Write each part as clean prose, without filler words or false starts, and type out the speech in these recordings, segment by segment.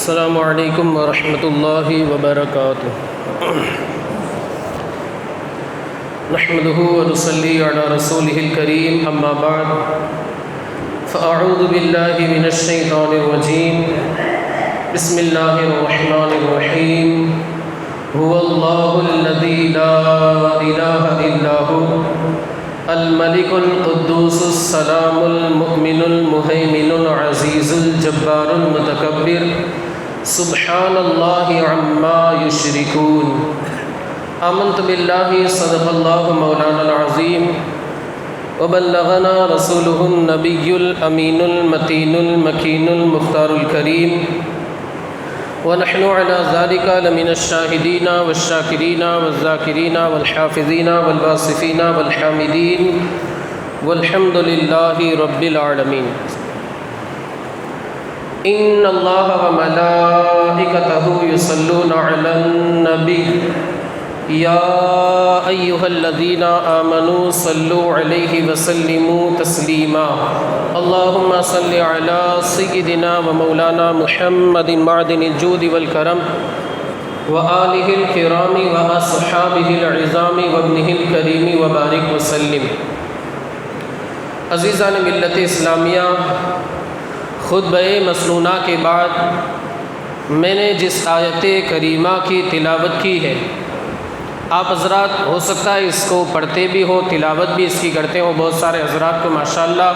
السلام علیکم ورحمۃ اللہ وبرکاتہ۔ نحمده ونصلي على رسوله الكريم اما بعد فاعوذ باللہ من الشیطان الرجیم بسم اللہ الرحمن الرحیم هو اللہ الذی لا الہ الا هو الملک القدوس السلام المؤمن المہیمن العزیز الجبار المتکبر سبحان اللہ عما یشرکون۔ آمنت باللہ صدق اللہ مولانا العظیم وبلغنا رسولہ النبی الامین المتین المکین المختار الکریم ونحن على ذلك لمن الشاہدین والشاکرین والذاکرین والحافظین والباسفین والحامدین والحمد للہ رب العالمین۔ ان اللہ وملائکتہ یصلون علی النبی یا ایہا الذین آمنوا صلوا علیہ وسلموا تسلیما۔ اللہم صل علی سیدنا ومولانا محمد معدن الجود والکرم وآلہ الکرام واصحابہ العظام وابنہ الکریم وبارک وسلم۔ عزیزان ملت اسلامیہ، خطبہ مسنونہ کے بعد میں نے جس آیت کریمہ کی تلاوت کی ہے، آپ حضرات ہو سکتا ہے اس کو پڑھتے بھی ہو، تلاوت بھی اس کی کرتے ہو، بہت سارے حضرات کو ماشاءاللہ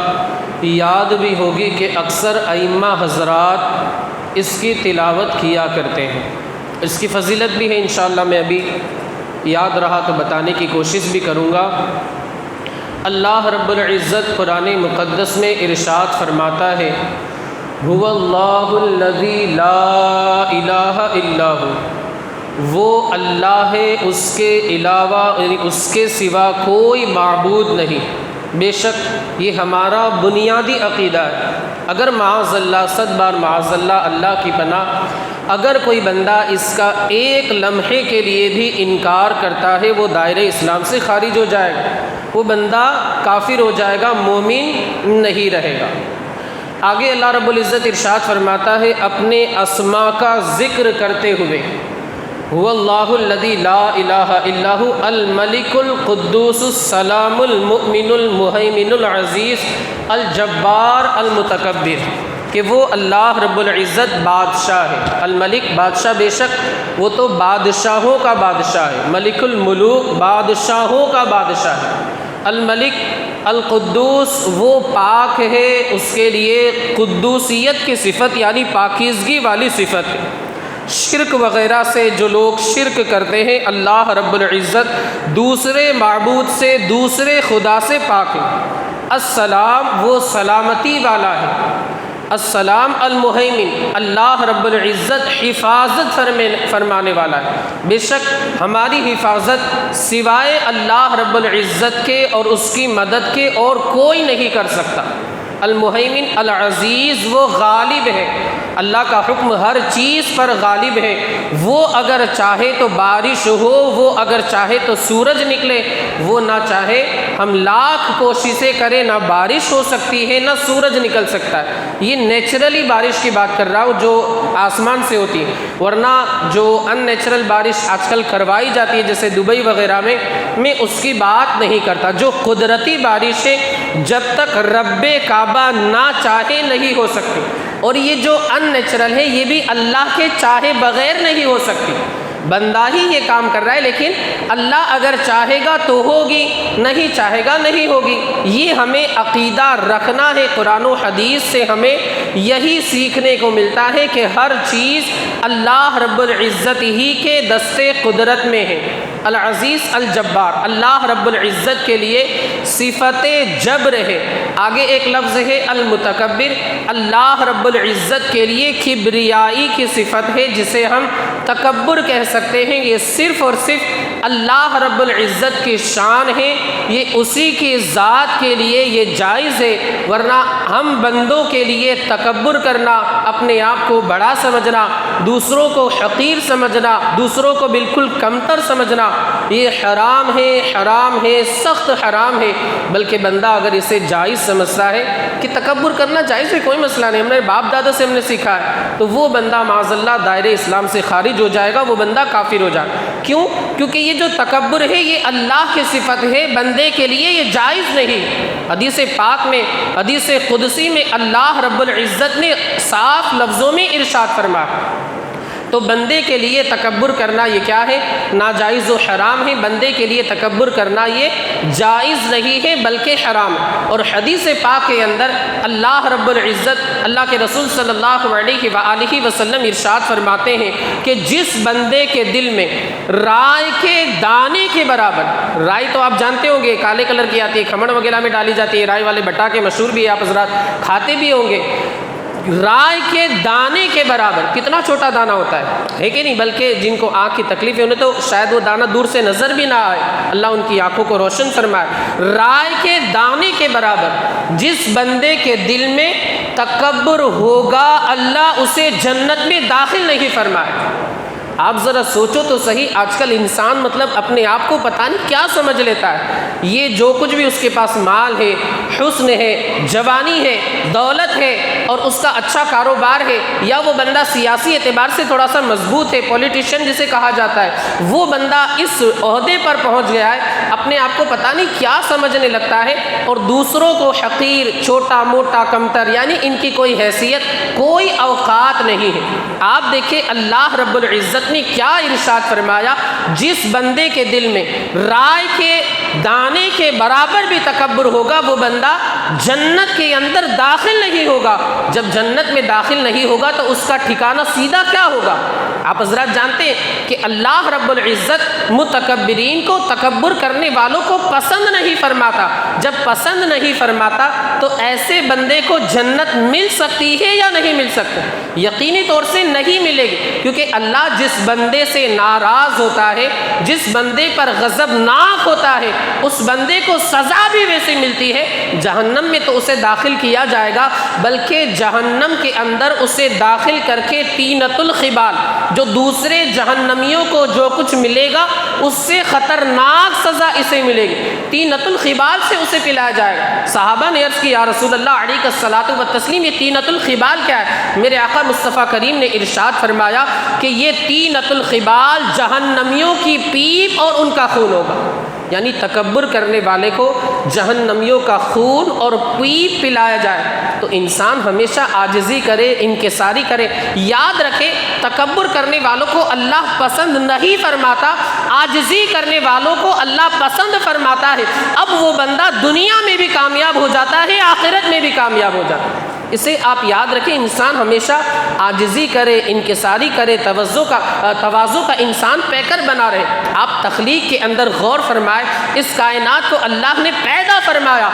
یاد بھی ہوگی کہ اکثر ائمہ حضرات اس کی تلاوت کیا کرتے ہیں۔ اس کی فضیلت بھی ہے، انشاءاللہ میں ابھی یاد رہا تو بتانے کی کوشش بھی کروں گا۔ اللہ رب العزت قرآن مقدس میں ارشاد فرماتا ہے هو اللہ الذی لا الہ الا ہو، وہ اللہ ہے، اس کے علاوہ اس کے سوا کوئی معبود نہیں۔ بے شک یہ ہمارا بنیادی عقیدہ ہے۔ اگر معاذ اللہ، صد بار معاذ اللہ، اللہ کی پناہ، اگر کوئی بندہ اس کا ایک لمحے کے لیے بھی انکار کرتا ہے، وہ دائرہ اسلام سے خارج ہو جائے گا، وہ بندہ کافر ہو جائے گا، مومن نہیں رہے گا۔ آگے اللہ رب العزت ارشاد فرماتا ہے اپنے اسماء کا ذکر کرتے ہوئے، هو اللہ الذی لا الہ الا هو الملک القدوس السلام المؤمن المہیمن العزیز الجبار المتکبر، کہ وہ اللہ رب العزت بادشاہ ہے۔ الملک بادشاہ، بے شک وہ تو بادشاہوں کا بادشاہ ہے، ملک الملوک بادشاہوں کا بادشاہ ہے۔ الملک القدوس وہ پاک ہے، اس کے لیے قدوسیت کی صفت یعنی پاکیزگی والی صفت ہے۔ شرک وغیرہ سے جو لوگ شرک کرتے ہیں، اللہ رب العزت دوسرے معبود سے، دوسرے خدا سے پاک ہے۔ السلام وہ سلامتی والا ہے۔ السلام المہیمن، اللہ رب العزت حفاظت فرمانے والا ہے۔ بے شک ہماری حفاظت سوائے اللہ رب العزت کے اور اس کی مدد کے اور کوئی نہیں کر سکتا۔ المہیمن العزیز وہ غالب ہے، اللہ کا حکم ہر چیز پر غالب ہے۔ وہ اگر چاہے تو بارش ہو، وہ اگر چاہے تو سورج نکلے، وہ نہ چاہے ہم لاکھ کوششیں کریں، نہ بارش ہو سکتی ہے نہ سورج نکل سکتا ہے۔ یہ نیچرلی بارش کی بات کر رہا ہوں جو آسمان سے ہوتی ہے، ورنہ جو ان نیچرل بارش آج کل کروائی جاتی ہے جیسے دبئی وغیرہ میں اس کی بات نہیں کرتا۔ جو قدرتی بارش ہے جب تک رب کعبہ نہ چاہے نہیں ہو سکتی، اور یہ جو ان نیچرل ہے یہ بھی اللہ کے چاہے بغیر نہیں ہو سکتی۔ بندہ ہی یہ کام کر رہا ہے، لیکن اللہ اگر چاہے گا تو ہوگی، نہیں چاہے گا نہیں ہوگی۔ یہ ہمیں عقیدہ رکھنا ہے۔ قرآن و حدیث سے ہمیں یہی سیکھنے کو ملتا ہے کہ ہر چیز اللہ رب العزت ہی کے دستے قدرت میں ہے۔ العزیز الجبار، اللہ رب العزت کے لیے صفت جبر ہے۔ آگے ایک لفظ ہے المتکبر، اللہ رب العزت کے لیے کبریائی کی صفت ہے جسے ہم تکبر کہہ سکتے ہیں۔ یہ صرف اور صرف اللہ رب العزت کی شان ہے، یہ اسی کی ذات کے لیے یہ جائز ہے، ورنہ ہم بندوں کے لیے تکبر کرنا، اپنے آپ کو بڑا سمجھنا، دوسروں کو حقیر سمجھنا، دوسروں کو بالکل کمتر سمجھنا، یہ حرام ہے، حرام ہے، سخت حرام ہے، بلکہ بندہ اگر اسے جائز سمجھتا ہے کہ تکبر کرنا جائز ہے، کوئی مسئلہ نہیں، ہم نے باپ دادا سے ہم نے سیکھا ہے، تو وہ بندہ معاذ اللہ دائرے اسلام سے خارج ہو جائے گا، وہ بندہ کافر ہو جائے گا۔ کیوں؟ کیونکہ یہ جو تکبر ہے یہ اللہ کی صفت ہے، بندے کے لیے یہ جائز نہیں۔ حدیث پاک میں، حدیث قدسی میں اللہ رب العزت نے صاف لفظوں میں ارشاد فرمایا، تو بندے کے لیے تکبر کرنا یہ کیا ہے؟ ناجائز و حرام ہے۔ بندے کے لیے تکبر کرنا یہ جائز نہیں ہے بلکہ حرام ہے۔ اور حدیث پاک کے اندر اللہ رب العزت، اللہ کے رسول صلی اللہ علیہ وآلہ وسلم ارشاد فرماتے ہیں کہ جس بندے کے دل میں رائے کے دانے کے برابر، رائے تو آپ جانتے ہوں گے کالے کلر کی آتی ہے، کھمڑ وغیرہ میں ڈالی جاتی ہے، رائے والے بٹا کے مشہور بھی ہے، آپ حضرات کھاتے بھی ہوں گے، رائے کے دانے کے برابر، کتنا چھوٹا دانہ ہوتا ہے کہ نہیں؟ بلکہ جن کو آنکھ کی تکلیف ہے انہیں تو شاید وہ دانہ دور سے نظر بھی نہ آئے، اللہ ان کی آنکھوں کو روشن فرمائے۔ رائے کے دانے کے برابر جس بندے کے دل میں تکبر ہوگا اللہ اسے جنت میں داخل نہیں فرمائے۔ آپ ذرا سوچو تو صحیح، آج کل انسان مطلب اپنے آپ کو پتہ نہیں کیا سمجھ لیتا ہے، یہ جو کچھ بھی اس کے پاس مال ہے، حسن ہے، جوانی ہے، دولت ہے اور اس کا اچھا کاروبار ہے، یا وہ بندہ سیاسی اعتبار سے تھوڑا سا مضبوط ہے، پولیٹیشین جسے کہا جاتا ہے، وہ بندہ اس عہدے پر پہنچ گیا ہے، اپنے آپ کو پتہ نہیں کیا سمجھنے لگتا ہے اور دوسروں کو حقیر، چھوٹا موٹا، کمتر، یعنی ان کی کوئی حیثیت، کوئی اوقات نہیں ہے۔ آپ دیکھیں اللہ رب العزت نے کیا ارشاد فرمایا، جس بندے کے دل میں رائے کے دانے کے برابر بھی تکبر ہوگا وہ بندہ جنت کے اندر داخل نہیں ہوگا۔ جب جنت میں داخل نہیں ہوگا تو اس کا ٹھکانہ سیدھا کیا ہوگا؟ آپ حضرات جانتے ہیں کہ اللہ رب العزت متکبرین کو، تکبر کرنے والوں کو پسند نہیں فرماتا۔ جب پسند نہیں فرماتا تو ایسے بندے کو جنت مل سکتی ہے یا نہیں مل سکتی؟ یقینی طور سے نہیں ملے گی، کیونکہ اللہ جس بندے سے ناراض ہوتا ہے، جس بندے پر غضبناک ہوتا ہے، اس بندے کو سزا بھی ویسے ملتی ہے۔ جہنم میں تو اسے داخل کیا جائے گا، بلکہ جہنم کے اندر اسے داخل کر کے طینۃ الخبال، جو دوسرے جہنمیوں کو جو کچھ ملے گا اس سے خطرناک سزا اسے ملے گی، طینۃ الخبال سے اسے پلایا جائے گا۔ صحابہ نے عرض کی یا رسول اللہ علیہ الصلاۃ والتسلیم، یہ طینۃ الخبال کیا ہے؟ میرے آقا مصطفیٰ کریم نے ارشاد فرمایا کہ یہ طینۃ الخبال جہنمیوں کی پیپ اور ان کا خون ہوگا، یعنی تکبر کرنے والے کو جہنمیوں کا خون اور پیپ پلایا جائے۔ تو انسان ہمیشہ عاجزی کرے، انکساری کرے۔ یاد رکھے تکبر کرنے والوں کو اللہ پسند نہیں فرماتا، عاجزی کرنے والوں کو اللہ پسند فرماتا ہے۔ اب وہ بندہ دنیا میں بھی کامیاب ہو جاتا ہے، آخرت میں بھی کامیاب ہو جاتا ہے۔ اسے آپ یاد رکھیں، انسان ہمیشہ عاجزی کرے، انکساری کرے، تواضع کا انسان پیکر بنا رہے۔ آپ تخلیق کے اندر غور فرمائے، اس کائنات کو اللہ نے پیدا فرمایا۔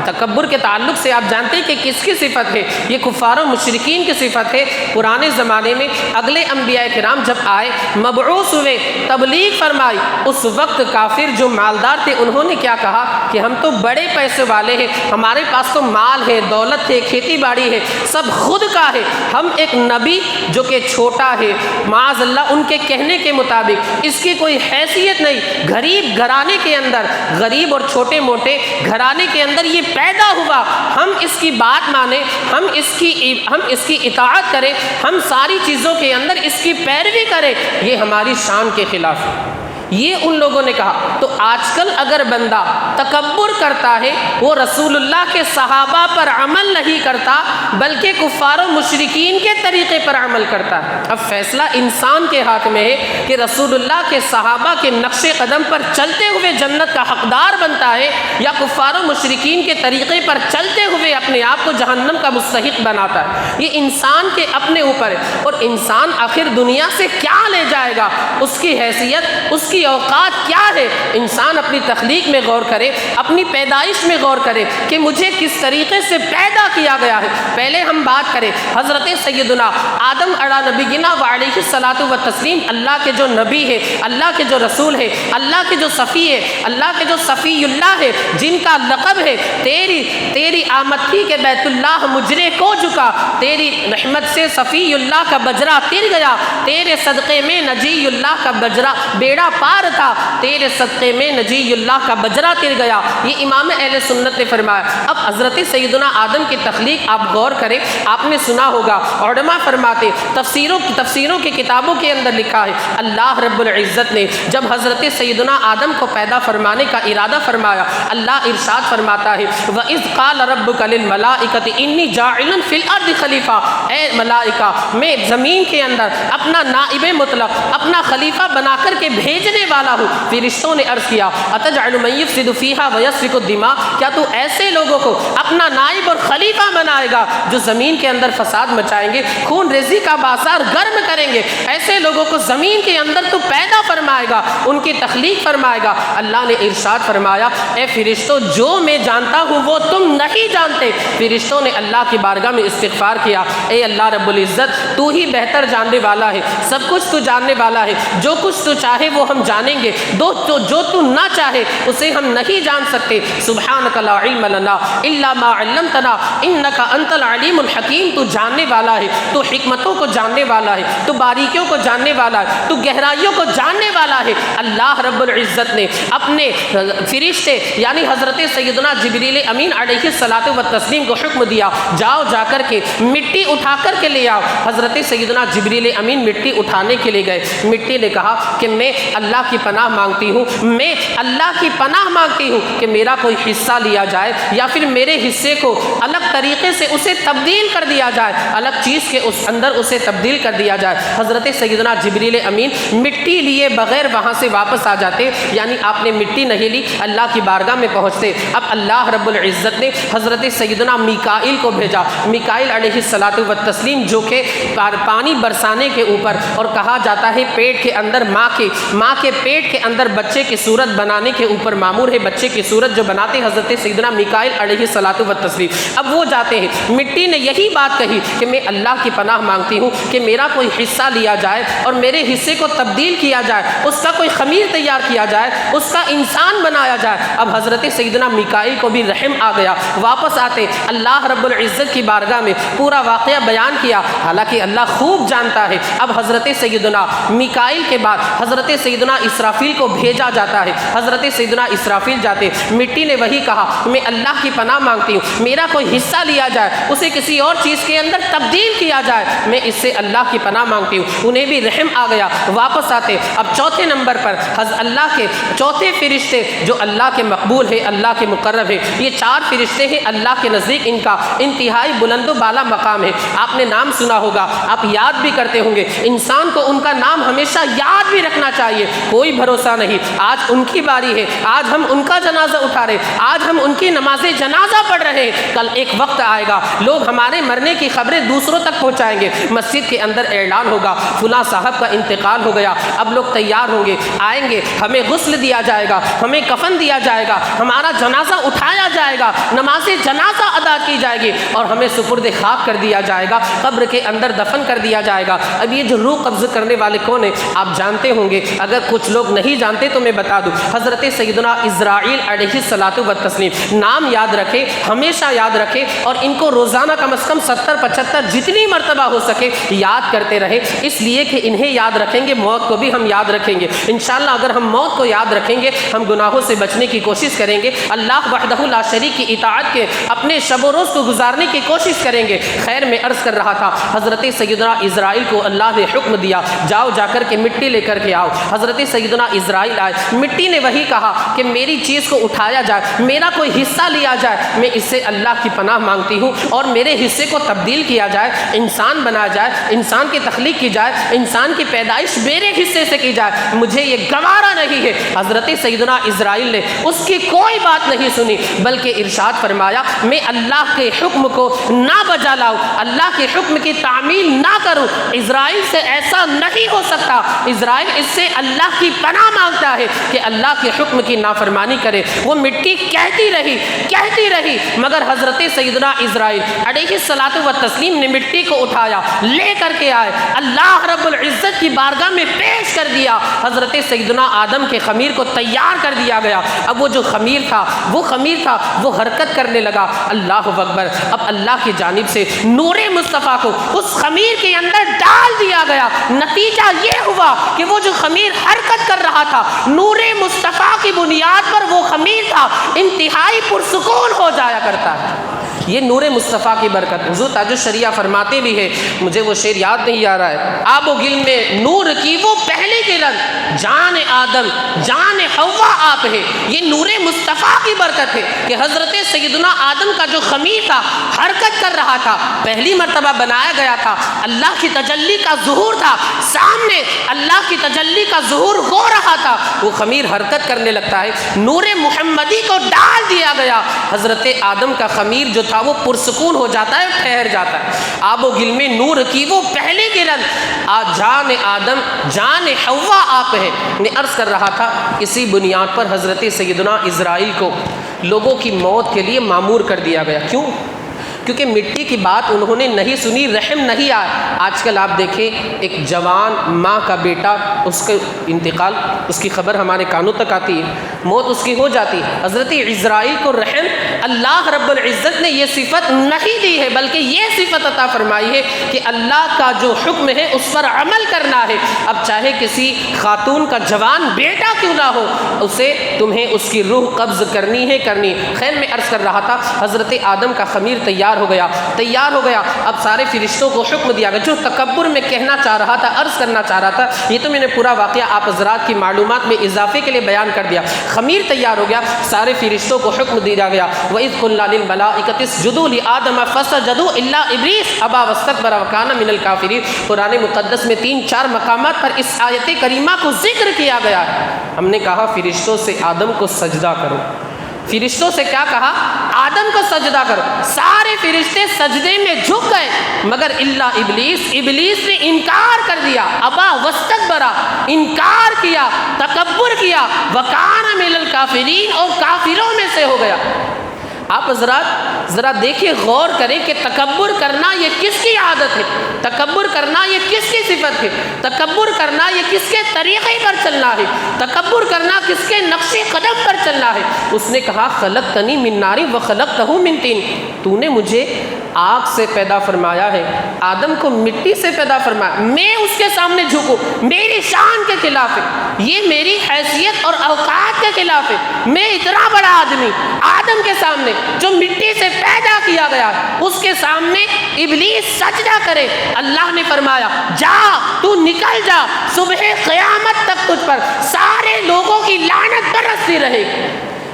تکبر کے تعلق سے آپ جانتے ہیں کہ کس کی صفت ہے؟ یہ کفار و مشرکین کی صفت ہے۔ پرانے زمانے میں اگلے انبیاء کرام جب آئے، مبعوث ہوئے، تبلیغ فرمائی، اس وقت کافر جو مالدار تھے انہوں نے کیا کہا کہ ہم تو بڑے پیسے والے ہیں، ہمارے پاس تو مال ہے، دولت ہے، کھیتی باڑی ہے، سب خود کا ہے، ہم ایک نبی جو کہ چھوٹا ہے، معاذ اللہ ان کے کہنے کے مطابق اس کی کوئی حیثیت نہیں، غریب گھرانے کے اندر، غریب اور چھوٹے موٹے گھرانے کے اندر یہ پیدا ہوا، ہم اس کی بات مانیں، ہم اس کی اطاعت کریں، ہم ساری چیزوں کے اندر اس کی پیروی کریں، یہ ہماری شان کے خلاف ہے۔ یہ ان لوگوں نے کہا۔ تو آج کل اگر بندہ تکبر کرتا ہے، وہ رسول اللہ کے صحابہ پر عمل نہیں کرتا بلکہ کفار و مشرکین کے طریقے پر عمل کرتا ہے۔ اب فیصلہ انسان کے ہاتھ میں ہے کہ رسول اللہ کے صحابہ کے نقش قدم پر چلتے ہوئے جنت کا حقدار بنتا ہے یا کفار و مشرکین کے طریقے پر چلتے ہوئے اپنے آپ کو جہنم کا مستحق بناتا ہے۔ یہ انسان کے اپنے اوپر ہے، اور انسان آخر دنیا سے کیا لے جائے گا، اس کی حیثیت، اس کی اوقات کیا ہے۔ انسان اپنی تخلیق میں غور کرے، اپنی پیدائش میں غور کرے کہ مجھے کس طریقے سے پیدا کیا گیا ہے۔ پہلے ہم بات کریں حضرت سیدنا آدم علیہ نبینا وعلیہ الصلاۃ والتسلیم، اللہ کے جو نبی ہے، اللہ کے جو رسول ہے، اللہ کے جو صفی ہے، اللہ کے جو صفی اللہ ہے، جن کا لقب ہے تیری آمد تھی کہ بیت اللہ مجرے کو جھکا، تیری رحمت سے صفی اللہ کا بجرا تر گیا، تیرے صدقے میں نجی اللہ کا بجرا بیڑا پار تھا، تیرے صدقے میں نجی اللہ کا بجرا تر گیا۔ یہ امام اہل سنت نے فرمایا۔ اب حضرت سیدنا آدم کی تخلیق آپ غور کریں، آپ نے سنا ہوگا علماء فرماتے تفسیروں کی کتابوں کے اندر لکھا ہے اللہ رب العزت نے جب حضرت سیدنا آدم کو پیدا فرمانے کا ارادہ فرمایا، اللہ ارشاد فرماتا ہے وَإِذْ قَالَ رَبُّكَ لِلْمَلَائِكَةِ إِنِّي جَاعِلٌ فِي الْأَرْضِ خلیفہ، اے ملائکہ میں زمین کے اندر اپنا نائب مطلق، اپنا خلیفہ بنا کر کے بھیجنے والا ہوں۔ فرشتوں نے عرض کیا أَتَجْعَلُ مَن يُفْسِدُ فِيهَا وَيَسْفِكُ الدِّمَاءَ، کیا تو ایسے لوگوں کو اپنا نائب اور خلیفہ بنائے گا جو زمین کے اندر فساد مچائیں گے، خون ریزی کا بازار گرم کریں گے؟ ایسے لوگوں کو زمین کے اندر تو پیدا فرمائے گا، ان کی تخلیق فرمائے گا۔ اللہ نے ارشاد فرمایا اے فرشتوں جو میں جانتا ہوں وہ تم نہیں جانتے۔ فرشتوں نے اللہ کی بارگاہ میں استغفار کیا، اے اللہ رب العزت تو ہی بہتر جاننے والا ہے، سب کچھ تو جاننے والا ہے، جو کچھ تو چاہے وہ ہم جانیں گے، جو تو نہ چاہے اسے ہم نہیں جان سکتے۔ سبحانک لا علم لنا الا ما علمتنا انک انت العلیم الحکیم، تو جاننے والا ہے، تو حکمتوں کو جاننے والا ہے، تو باریکیوں کو جاننے والا ہے، تو گہرائیوں کو جاننے والا ہے۔ اللہ رب العزت نے اپنے فرشتے یعنی حضرت سیدنا جبریل امین علیہ الصلاۃ والتسلیم کو حکم دیا جاؤ جا کر کے مٹی اٹھا کر کے لے آؤ۔ حضرت سیدنا جبریل امین مٹی اٹھانے کے لیے گئے۔ مٹی نے کہا کہ میں اللہ کی پناہ مانگتی ہوں، میں اللہ کی پناہ مانگتی ہوں کہ میرا کوئی حصہ لیا جائے یا پھر میرے حصے کو الگ طریقے سے اسے تبدیل کر دیا جائے، الگ چیز کے اس اندر اسے تبدیل کر دیا جائے۔ حضرت سیدنا جبریل امین مٹی لیے بغیر وہاں سے واپس آ جاتے، یعنی آپ نے مٹی نہیں لی، اللہ کی بارگاہ میں پہنچتے۔ اب اللہ رب العزت نے حضرت سیدنا میکائیل کو بھیجا، میکائیل علیہ الصلاۃ والتسلیم جو کہ پانی برسانے کے اوپر، اور کہا جاتا ہے پیٹ کے اندر ماں کے پیٹ کے اندر بچے کی صورت بنانے کے اوپر معمور ہے، بچے کی صورت جو بناتے حضرت سیدنا میکائیل علیہ الصلاۃ والتسلیم۔ اب وہ جاتے ہیں، مٹی نے یہی بات کہی کہ میں اللہ کی پناہ مانگتی ہوں کہ میرا کوئی حصہ لیا جائے اور میرے حصے کو تبدیل کیا جائے، اس کا کوئی خمیر تیار کیا جائے، اس کا انسان بنایا جائے۔ اب حضرت سیدنا میکائیل کو بھی رحم آ گیا، واپس آتے اللہ رب العزت کی بارگاہ میں پورا واقعہ بیان کیا، حالانکہ اللہ خوب جانتا ہے۔ اب حضرت سیدنا میکائیل کے بعد حضرت سیدنا اسرافیل کو بھیجا جاتا ہے۔ حضرت سیدنا اسرافیل جاتے، مٹی نے وہی کہا میں اللہ کی پناہ مانگتی ہوں میرا کوئی حصہ لیا جائے، اسے کسی اور چیز کے اندر تبدیل کیا جائے، میں اس سے اللہ کی پناہ مانگتی ہوں۔ انہیں بھی رحم آ گیا، واپس آتے۔ اب چوتھے نمبر پر اللہ کے چوتھے فرشتے جو اللہ کے مقبول ہے، اللہ کے مقرب ہے، یہ چار فرشتے ہیں اللہ کے نزدیک، ان کا انتہائی بلند و بالا مقام ہے۔ آپ نے نام سنا ہوگا، آپ یاد بھی کرتے ہوں گے، انسان کو ان کا نام ہمیشہ یاد بھی رکھنا چاہیے، کوئی بھروسہ نہیں آج ان کی باری ہے، آج ہم ان کا جنازہ اٹھا رہے، آج ہم ان کی نماز جنازہ پڑھ رہے ہیں، کل ایک وقت آئے گا لوگ ہمارے مرنے کی خبریں دوسروں تک پہنچائیں گے، مسجد کے اندر اعلان ہوگا فلاں صاحب کا انتقال ہو گیا، اب لوگ تیار ہوں گے، آئیں گے، ہمیں غسل دیا جائے گا، ہمیں کفن دیا جائے گا، ہمارا جنازہ اٹھایا جائے گا، نماز جنازہ ادا کی جائے گی اور ہمیں سپرد خاک کر دیا جائے گا، قبر کے اندر دفن کر دیا جائے گا۔ اب یہ جو روح قبض کرنے والے کون ہیں آپ جانتے ہوں گے، اگر کچھ لوگ نہیں جانتے تو میں بتا دوں، حضرت سیدنا اسرائیل علیہ الصلاۃ والتسلیم، نام یاد رکھیں، ہمیشہ یاد رکھیں، اور ان کو روزانہ کم از کم 70-75 جتنی مرتبہ ہو سکے یاد کرتے رہیں، اس لیے کہ انہیں یاد رکھیں گے موت کو بھی ہم یاد رکھیں گے انشاءاللہ۔ اگر ہم موت کو یاد رکھیں گے ہم گناہوں سے بچنے کی کوشش کریں گے، اللہ وحدہ لا شریک کی اطاعت کے اپنے شب و روز کو گزارنے کی کوشش کریں گے۔ خیر میں عرض کر رہا تھا، حضرت سیدنا اسرائیل کو اللہ نے حکم دیا جاؤ جا کر کے مٹی لے کر کے آؤ۔ حضرت سیدنا اسرائیل آئے، مٹی نے وہی کہا کہ میری چیز کو اٹھایا جائے، میرا کوئی حصہ لیا جائے، میں اس سے اللہ کی پناہ مانگتی ہوں، اور میرے حصے کو تبدیل کیا جائے، انسان بنایا جائے، انسان کی تخلیق کی جائے، انسان کی پیدائش میرے حصے سے کی جائے، مجھے یہ گوارا نہیں ہے۔ حضرت سیدنا اسرائیل نے اس کی کوئی بات نہیں سنی، بلکہ ارشاد فرمایا میں اللہ کے حکم کو نہ بجا لاؤں، اللہ کے حکم کی تعمیل نہ کروں، اسرائیل سے ایسا نہیں ہو سکتا۔ اسرائیل اس سے اللہ کی پناہ مانگتا ہے کہ اللہ کے حکم کی نافرمانی کرے۔ وہ مٹی کہتی رہی مگر حضرت سیدنا اسرائیل علیہ الصلاۃ والتسلیم نے مٹی کو اٹھایا، لے کر کے آئے، اللہ رب العزت کی بارگاہ میں پیش کر دیا۔ حضرت سیدنا آدم کے خمیر کو تیار کر دیا گیا۔ اب وہ جو خمیر تھا وہ حرکت کرنے لگا، اللہ اکبر۔ اب اللہ کی جانب سے نور مصطفیٰ کو اس خمیر کے اندر ڈال دیا گیا، نتیجہ یہ ہوا کہ وہ جو خمیر حرکت کر رہا رہا تھا، نور مصطفیٰ کی بنیاد پر وہ خمیر تھا، انتہائی پرسکون ہو جایا کرتا ہے۔ یہ نور مصطفیٰ کی برکت۔ حضور تاج الشریعہ فرماتے بھی ہے، مجھے وہ شعر یاد نہیں آ رہا ہے، آب و گل میں نور کی وہ پہلی کرن، جان آدم جان حوا آپ ہے۔ یہ نور مصطفیٰ کی برکت ہے کہ حضرت سیدنا آدم کا جو خمیر تھا حرکت کر رہا تھا، پہلی مرتبہ بنایا گیا تھا، اللہ کی تجلی کا ظہور تھا، سامنے اللہ کی تجلی کا ظہور ہو رہا تھا، وہ خمیر حرکت کرنے لگتا ہے، نور محمدی کو ڈال دیا گیا، حضرت آدم کا خمیر جو تھا وہ پرسکون ہو جاتا ہے، ٹھہر جاتا ہے۔ آب و گل میں نور کی وہ پہلی کرن، جان آدم جان حوا آپ ہے۔ میں عرض کر رہا تھا، اسی بنیاد پر حضرت سیدنا اسرائیل کو لوگوں کی موت کے لیے معمور کر دیا گیا۔ کیوں؟ کیونکہ مٹی کی بات انہوں نے نہیں سنی، رحم نہیں آیا۔ آج کل آپ دیکھیں، ایک جوان ماں کا بیٹا، اس کا انتقال، اس کی خبر ہمارے کانوں تک آتی ہے، موت اس کی ہو جاتی ہے۔ حضرت اسرائیل کو رحم اللہ رب العزت نے یہ صفت نہیں دی ہے، بلکہ یہ صفت عطا فرمائی ہے کہ اللہ کا جو حکم ہے اس پر عمل کرنا ہے۔ اب چاہے کسی خاتون کا جوان بیٹا کیوں نہ ہو، اسے تمہیں اس کی روح قبض کرنی ہے، کرنی۔ خیر میں عرض کر رہا تھا، حضرت آدم کا خمیر تیار ہو گیا۔ اب سارے فرشتوں کو حکم دیا گیا۔ جو تکبر میں کہنا چاہ رہا تھا، عرض کرنا چاہ رہا تھا، یہ تو میں نے پورا واقعہ آپ حضرات کی معلومات میں اضافے کے لیے بیان کر دیا۔ خمیر تیار ہو گیا، سارے فرشتوں کو حکم دیا گیا، وَإِذْ قُلْنَا لِلْمَلَائِكَةِ اسْجُدُوا لِآدَمَ فَسَجَدُوا إِلَّا إِبْلِيسَ أَبَىٰ وَاسْتَكْبَرَ وَكَانَ مِنَ الْكَافِرِينَ۔ قرآن مقدس میں 3-4 مقامات پر اس آیت کریمہ کو ذکر کیا گیا ہے۔ ہم نے کہا فرشتوں سے آدم کو سجدہ کرو، فرشتوں سے کیا کہا؟ آدم کو سجدہ کرو۔ سارے فرشتے سجدے میں جھک گئے، مگر الا ابلیس، ابلیس نے انکار کر دیا، ابا واستکبر، انکار کیا، تکبر کیا، وکان من الکافرین، اور کافروں میں سے ہو گیا۔ آپ حضرات ذرا دیکھیں، غور کریں کہ تکبر کرنا یہ کس کی عادت ہے، تکبر کرنا یہ کس کی صفت ہے، تکبر کرنا یہ کس کے طریقے پر چلنا ہے، تکبر کرنا کس کے نقش قدم پر چلنا ہے۔ اس نے کہا خلقتنی من نار وخلقتہ من طین، تو نے مجھے آگ سے پیدا فرمایا ہے، آدم کو مٹی سے پیدا فرمایا، میں اس کے سامنے جھکوں، میری شان کے خلاف ہے، یہ میری حیثیت اور اوقات کے خلاف ہے۔ میں اتنا بڑا آدمی آدم کے سامنے جو مٹی سے پیدا کیا گیا ہے، اس کے سامنے ابلیس سجدہ کرے۔ اللہ نے فرمایا جا، تو نکل جا، صبح قیامت تک تجھ پر سارے لوگوں کی لعنت برستی رہے گی۔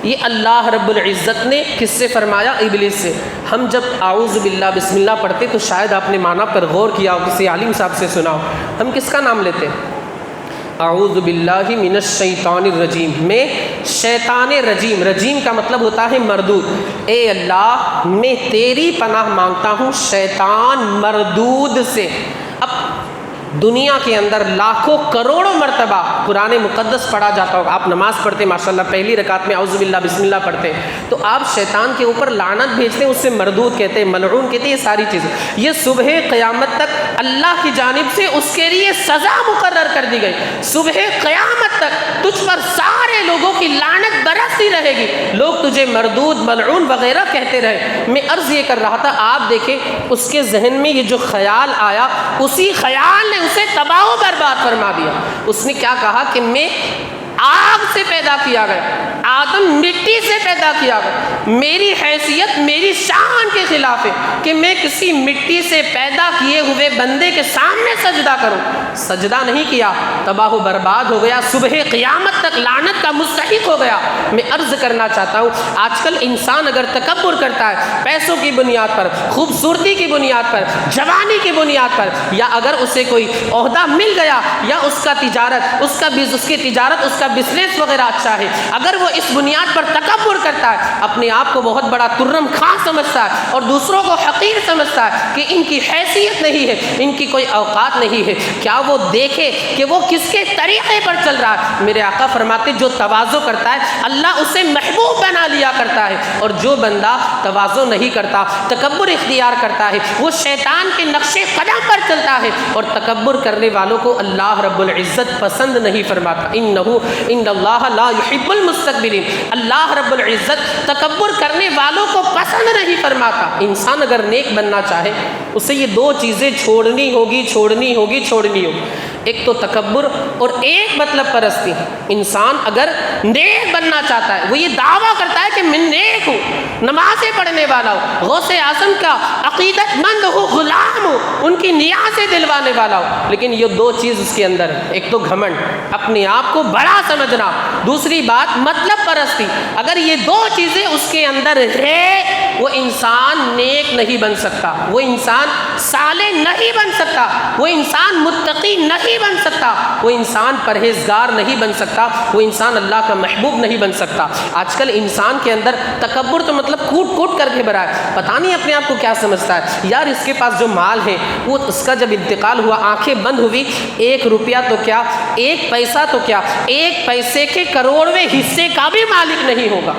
یہ اللہ رب العزت نے کس سے فرمایا؟ ابلیس سے۔ ہم جب اعوذ باللہ بسم اللہ پڑھتے تو شاید آپ نے معنی پر غور کیا ہو، کسی عالم صاحب سے سنا ہو، ہم کس کا نام لیتے ہیں؟ اعوذ باللہ من الشیطان الرجیم، میں شیطان رجیم، رجیم کا مطلب ہوتا ہے مردود، اے اللہ میں تیری پناہ مانگتا ہوں شیطان مردود سے۔ اب دنیا کے اندر لاکھوں کروڑوں مرتبہ قرآن مقدس پڑھا جاتا ہوگا، آپ نماز پڑھتے ماشاءاللہ، پہلی رکعت میں اعوذ باللہ بسم اللہ پڑھتے ہیں تو آپ شیطان کے اوپر لعنت بھیجتے ہیں، اس سے مردود کہتے ہیں، ملعون کہتے ہیں، یہ ساری چیزیں، یہ صبح قیامت تک اللہ کی جانب سے اس کے لیے سزا مقرر کر دی گئی۔ صبح قیامت تک تجھ پر سارے لوگوں کی لعنت برستی رہے گی، لوگ تجھے مردود، ملعون وغیرہ کہتے رہے۔ میں عرض یہ کر رہا تھا، آپ دیکھیں اس کے ذہن میں یہ جو خیال آیا، اسی خیال نے اسے تباہ و برباد فرما دیا۔ اس نے کیا کہا کہ میں آگ سے پیدا کیا گیا، آدم مٹی سے پیدا کیا گیا، میری حیثیت میری شان کے خلاف ہے کہ میں کسی مٹی سے پیدا کیے ہوئے بندے کے سامنے سجدہ کروں۔ سجدہ نہیں کیا، تباہ و برباد ہو گیا، صبح قیامت تک لعنت کا مستحق ہو گیا۔ میں عرض کرنا چاہتا ہوں، آج کل انسان اگر تکبر کرتا ہے پیسوں کی بنیاد پر، خوبصورتی کی بنیاد پر، جوانی کی بنیاد پر، یا اگر اسے کوئی عہدہ مل گیا، یا اس کا تجارت، اس کی تجارت، اس کا بزنس وغیرہ اچھا ہے، اگر وہ اس بنیاد پر تکبر کرتا ہے، اپنے آپ کو بہت بڑا ترم خاں سمجھتا ہے اور دوسروں کو حقیر سمجھتا ہے کہ ان کی حیثیت نہیں ہے، ان کی کوئی اوقات نہیں ہے، کیا وہ دیکھے کہ وہ کس کے طریقے پر چل رہا ہے؟ میرے آقا فرماتے جو تواضع کرتا ہے اللہ اسے محبوب بنا لیا کرتا ہے، اور جو بندہ تواضع نہیں کرتا، تکبر اختیار کرتا ہے، وہ شیطان کے نقش قدم پر چلتا ہے، اور تکبر کرنے والوں کو اللہ رب العزت پسند نہیں فرماتا۔ ان اللہ لا يحب المستكبرین، اللہ رب العزت تکبر کرنے والوں کو پسند نہیں فرماتا۔ انسان اگر نیک بننا چاہے اسے یہ دو چیزیں چھوڑنی ہوگی۔ ایک تو تکبر اور ایک مطلب پرستی۔ انسان اگر نیک بننا چاہتا ہے، وہ یہ دعویٰ کرتا ہے کہ میں نیک ہوں، نمازیں پڑھنے والا ہوں، غوث اعظم کا عقیدت مند ہوں، غلام ہوں، ان کی نیازیں دلوانے والا ہوں، لیکن یہ دو چیز اس کے اندر ہے، ایک تو گھمنڈ، اپنے آپ کو بڑا سمجھنا، دوسری بات مطلب پرستی۔ اگر یہ دو چیزیں اس کے اندر ہے، وہ انسان نیک نہیں بن سکتا، وہ انسان صالح نہیں بن سکتا، وہ انسان متقی نہیں بن سکتا، وہ انسان پرہیزگار نہیں بن سکتا، وہ انسان اللہ کا محبوب نہیں بن سکتا۔ آج کل انسان کے اندر تکبر تو مطلب کوٹ کوٹ کر کے بھرا ہے، پتہ نہیں اپنے آپ کو کیا سمجھتا ہے، یار اس کے پاس جو مال ہے وہ اس کا جب انتقال ہوا، آنکھیں بند ہوئی، 1 روپیہ تو کیا، 1 پیسہ تو کیا، 1 پیسے کے کروڑویں حصے کا بھی مالک نہیں ہوگا۔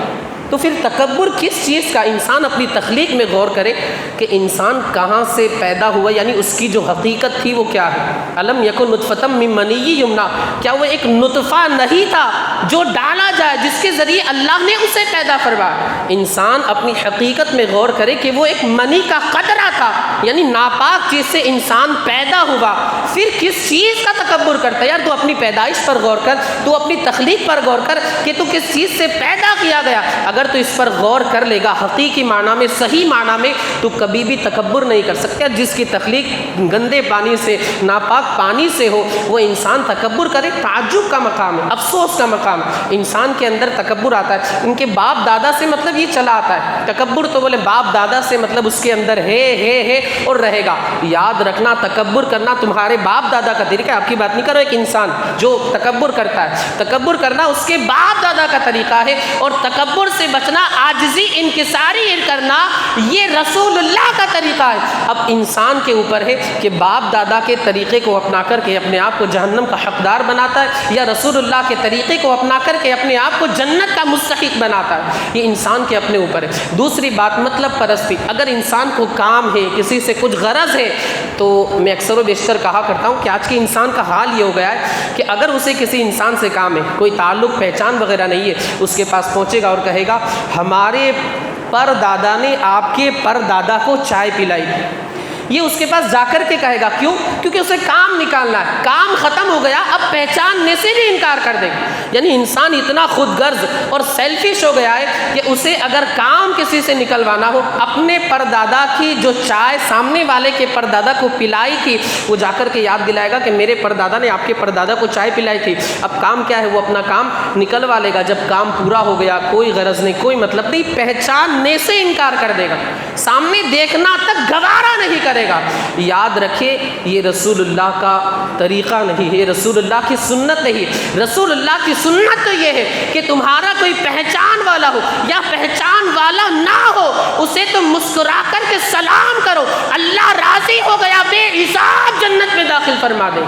تو پھر تکبر کس چیز کا؟ انسان اپنی تخلیق میں غور کرے کہ انسان کہاں سے پیدا ہوا، یعنی اس کی جو حقیقت تھی وہ کیا ہے۔ الم یکن نطفۃ من منی یمنی، کیا وہ ایک نطفہ نہیں تھا جو ڈالا جائے، جس کے ذریعے اللہ نے اسے پیدا فرمایا؟ انسان اپنی حقیقت میں غور کرے کہ وہ ایک منی کا قطرہ تھا، یعنی ناپاک چیز سے انسان پیدا ہوا، پھر کس چیز کا تکبر کرتا ہے؟ یار تو اپنی پیدائش پر غور کر، تو اپنی تخلیق پر غور کر کہ تو کس چیز سے پیدا کیا گیا۔ اگر تو اس پر غور کر لے گا حقیقی معنی میں، صحیح معنی میں، تو کبھی بھی تکبر نہیں کر سکتا۔ جس کی تخلیق گندے پانی سے، ناپاک پانی سے ہو، وہ انسان تکبر کرے، تعجب کا مقام ہے، افسوس کا مقام ہے۔ انسان کے اندر تکبر آتا ہے، ان کے باپ دادا سے مطلب یہ چلا آتا ہے تکبر، تو بولے باپ دادا سے مطلب اس کے اندر ہے اور رہے گا۔ یاد رکھنا تکبر کرنا تمہارے باپ دادا کا طریقہ ہے، آپ کی بات نہیں کرو۔ ایک انسان جو تکبر کرتا ہے، تکبر کرنا اس کے باپ دادا کا طریقہ ہے، اور تکبر سے بچنا، عاجزی انکساری کرنا، یہ رسول اللہ کا طریقہ ہے۔ اب انسان کے اوپر ہے کہ باپ دادا کے طریقے کو اپنا کر کے اپنے آپ کو جہنم کا حقدار بناتا ہے، یا رسول اللہ کے طریقے کو اپنا کر کے اپنے آپ کو جنت کا مستحق بناتا ہے۔ یہ انسان کے اپنے اوپر ہے۔ دوسری بات مطلب پرستی۔ اگر انسان کو کام ہے، کسی سے کچھ غرض ہے، تو میں اکثر و بیشتر کہا کرتا ہوں کہ آج کے انسان کا حال یہ ہو گیا ہے کہ اگر اسے کسی انسان سے کام ہے، کوئی تعلق پہچان وغیرہ نہیں ہے، اس کے پاس پہنچے گا اور کہے گا ہمارے پر دادا نے آپ کے پر دادا کو چائے پلائی، یہ اس کے پاس جا کر کے کہے گا۔ کیوں؟ کیونکہ اسے کام نکالنا ہے، کام ختم ہو گیا، اب پہچاننے سے بھی انکار کر دے گا۔ یعنی انسان اتنا خود غرض اور سیلفش ہو گیا ہے کہ اسے اگر کام کسی سے نکلوانا ہو، اپنے پردادا کی جو چائے سامنے والے کے پردادا کو پلائی تھی، وہ جا کر کے یاد دلائے گا کہ میرے پردادا نے آپ کے پردادا کو چائے پلائی تھی۔ اب کام کیا ہے؟ وہ اپنا کام نکلوا لے گا۔ جب کام پورا ہو گیا، کوئی غرض نہیں، کوئی مطلب نہیں، پہچاننے سے انکار کر دے گا، سامنے دیکھنا تک گوارا نہیں کرے گا۔ یاد رکھے یہ رسول اللہ کا طریقہ نہیں ہے، یہ رسول اللہ کی سنت نہیں۔ رسول اللہ کی سنت تو یہ ہے کہ تمہارا کوئی پہچان والا ہو یا پہچان والا نہ ہو، اسے تم مسکرا کر کے سلام کرو، اللہ راضی ہو گیا، بے حساب جنت میں داخل فرما دے۔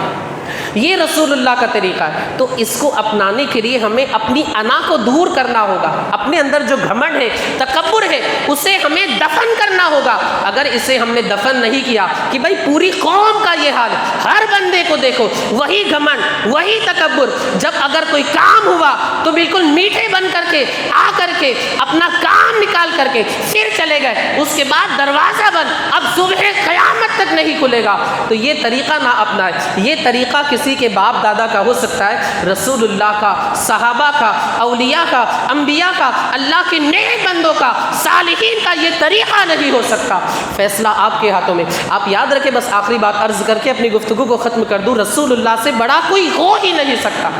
یہ رسول اللہ کا طریقہ ہے۔ تو اس کو اپنانے کے لیے ہمیں اپنی انا کو دور کرنا ہوگا، اپنے اندر جو گھمنڈ ہے، تکبر ہے، اسے ہمیں دفن کرنا ہوگا۔ اگر اسے ہم نے دفن نہیں کیا کہ بھائی پوری قوم کا یہ حال ہے، ہر بندے کو دیکھو وہی گھمنڈ، وہی تکبر، جب اگر کوئی کام ہوا تو بالکل میٹھے بن کر کے آ کر کے اپنا کام نکال کر کے پھر چلے گئے، اس کے بعد دروازہ بند، اب صبح قیامت تک نہیں کھلے گا۔ تو یہ طریقہ نہ اپنائے۔ یہ طریقہ کسی کے باپ دادا کا ہو سکتا ہے، رسول اللہ کا، صحابہ کا، اولیاء کا، انبیاء کا، اللہ کے نیک بندوں کا، صالحین کا یہ طریقہ نہیں ہو سکتا۔ فیصلہ آپ کے ہاتھوں میں۔ آپ یاد رکھیں، بس آخری بات عرض کر کے اپنی گفتگو کو ختم کر دوں، رسول اللہ سے بڑا کوئی ہو ہی نہیں سکتا،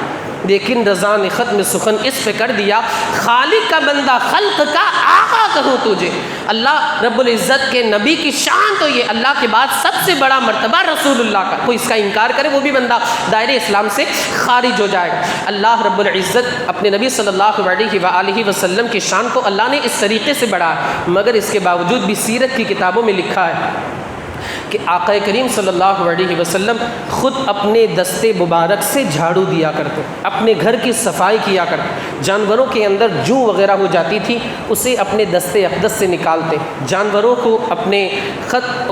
لیکن رضا نے ختم سخن اس پہ کر دیا، خالق کا بندہ، خلق کا آقا کہوں تجھے۔ اللہ رب العزت کے نبی کی شان تو یہ، اللہ کے بعد سب سے بڑا مرتبہ رسول اللہ کا، کوئی اس کا انکار کرے وہ بھی بندہ دائرے اسلام سے خارج ہو جائے گا۔ اللہ رب العزت اپنے نبی صلی اللہ علیہ وآلہ وسلم کی شان کو اللہ نے اس طریقے سے بڑھایا، مگر اس کے باوجود بھی سیرت کی کتابوں میں لکھا ہے کہ آقا کریم صلی اللہ علیہ وسلم خود اپنے دستے مبارک سے جھاڑو دیا کرتے، اپنے گھر کی صفائی کیا کرتے، جانوروں کے اندر جو وغیرہ ہو جاتی تھی اسے اپنے دستے اقدس سے نکالتے، جانوروں کو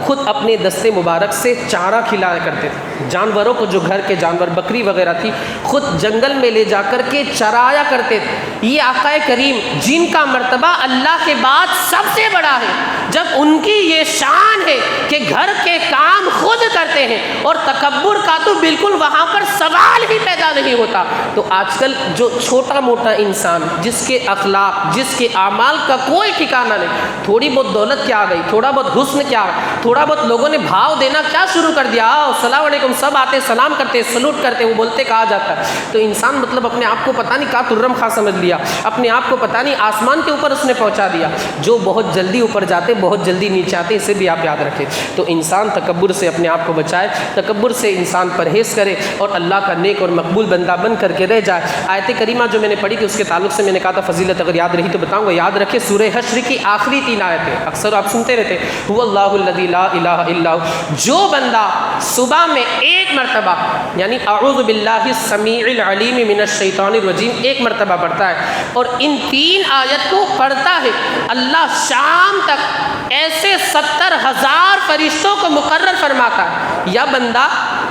خود اپنے دستے مبارک سے چارہ کھلایا کرتے تھے، جانوروں کو جو گھر کے جانور بکری وغیرہ تھی خود جنگل میں لے جا کر کے چرایا کرتے تھے۔ یہ آقا کریم جن کا مرتبہ اللہ کے بعد سب سے بڑا ہے، جب ان کی یہ شان ہے کہ گھر کے کام خود کرتے ہیں اور تکبر کا تو بالکل وہاں پر سوال ہی پیدا نہیں ہوتا، تو آج کل جو چھوٹا موٹا انسان جس کے اخلاق، جس کے اعمال کا کوئی ٹھکانہ نہیں، تھوڑی بہت دولت کیا آ گئی، تھوڑا بہت حسن کیا، تھوڑا بہت لوگوں نے بھاؤ دینا کیا شروع کر دیا، السلام علیکم، سب آتے سلام کرتے سلوٹ کرتے، وہ بولتے کہا جاتا ہے، تو انسان مطلب اپنے آپ کو پتہ نہیں کہاں ترم خواہ سمجھ لیا، اپنے آپ کو پتہ نہیں آسمان کے اوپر اس نے پہنچا دیا۔ جو بہت جلدی اوپر جاتے بہت جلدی نیچے آتے، اسے بھی آپ یاد رکھیں۔ تو انسان تکبر سے اپنے آپ کو بچائے، تکبر سے انسان پرہیز کرے اور اللہ کا نیک اور مقبول بندہ بن کر کے رہ جائے۔ آیت کریمہ جو میں نے پڑھی تھی اس کے تعلق سے میں نے کہا تھا فضیلت اگر یاد رہی تو بتاؤں گا، یاد رکھے سورہ حشر کی آخری 3 آیتیں، اکثر آپ سنتے رہتے، هو اللہ الذی لا الہ الا هو، جو بندہ صبح میں ایک مرتبہ یعنی اعوذ باللہ السمیع العلیم من الشیطان الرجیم ایک مرتبہ پڑھتا ہے اور ان 3 آیت کو پڑھتا ہے، اللہ شام تک ایسے 70,000 فرشتوں کو مقرر فرماتا ہے۔ یا بندہ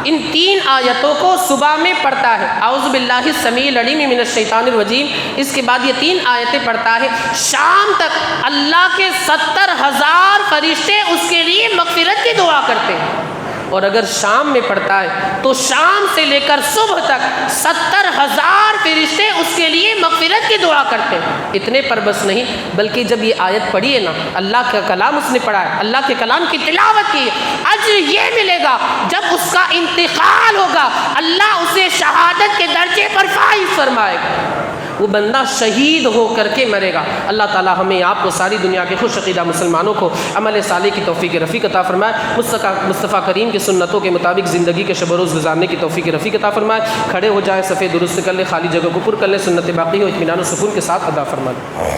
ان 3 آیتوں کو صبح میں پڑھتا ہے، اعوذ باللہ السمیع العلیم من الشیطان الرجیم، اس کے بعد یہ 3 آیتیں پڑھتا ہے، شام تک اللہ کے 70,000 فرشتے اس کے لیے مغفرت کی دعا کرتے ہیں۔ اور اگر شام میں پڑھتا ہے تو شام سے لے کر صبح تک 70,000 فرشتے اس کے لیے مغفرت کی دعا کرتے ہیں۔ اتنے پر بس نہیں، بلکہ جب یہ آیت پڑھی ہے نا، اللہ کا کلام اس نے پڑھا ہے، اللہ کے کلام کی تلاوت کی، اجر یہ ملے گا جب اس کا انتقال ہوگا اللہ اسے شہادت کے درجے پر فائز فرمائے گا، وہ بندہ شہید ہو کر کے مرے گا۔ اللہ تعالی ہمیں آپ کو ساری دنیا کے خوش عقیدہ مسلمانوں کو عمل صالح کی توفیق رفیق عطا فرمائے، مصطفیٰ کریم کی سنتوں کے مطابق زندگی کے شب و روز گزارنے کی توفیق رفیق عطا فرمائے۔ کھڑے ہو جائیں، صفے درست کر لیں، خالی جگہ کو پر کر لیں، سنت باقی ہو اطمینان و سکون کے ساتھ ادا فرمائے۔